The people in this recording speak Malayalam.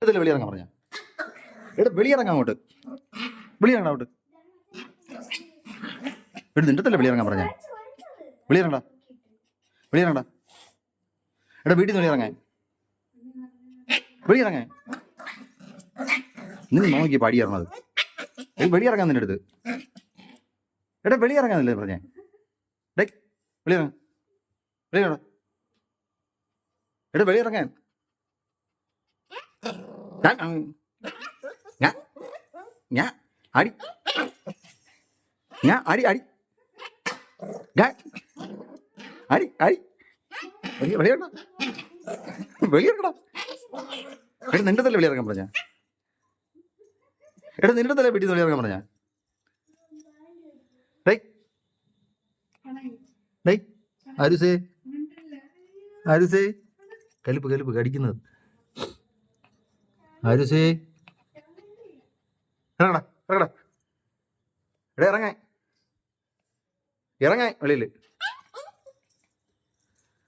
ഇതിൽ വെളിയിറങ്ങാൻ പറഞ്ഞ എടാ വെളിയിറങ്ങാൻ അങ്ങോട്ട് വെളിയിറങ്ങാൻ അങ്ങോട്ട് എടാ നിന്റെ തന്നെ വെളിയിറങ്ങാൻ പറഞ്ഞ വെളിയിറങ്ങടാ വെളിയിറങ്ങടാ എടാ വീട്ടിൽ നിന്ന് വെളിയിറങ്ങാൻ വെളിയിറങ്ങാൻ നീ നോക്കി പാടിയിറങ്ങത് വെളിയിറങ്ങാൻ നിന്റെ അടുത്ത് എടാ വെളിയിറങ്ങാന്നല്ലേ പറഞ്ഞേ ഡേ വെളിയിറങ്ങ വെളിയിറങ്ങ എടാ വെളിയിറങ്ങാൻ ഞാൻ അടി ഞാൻ അടി അടി അടി അടി വെളിയിറങ്ങ വെളിയിറങ്ങടാ എടാ നിന്റെ തല വെളിയിറങ്ങാൻ പറഞ്ഞ എടാ നിന്റെ തല വീട്ടിൽ നിന്ന് വെളിയിറങ്ങാൻ പറഞ്ഞ ഡേയ് ഡേയ് ആരുസേ ആരുസേ കലിപ്പ് കലിപ്പ് കടിക്കുന്നത് ആരുസേ ഇറങ്ങടാ ഇറങ്ങടാ എടാ ഇറങ്ങാൻ ഇറങ്ങാൻ വെളിയിൽ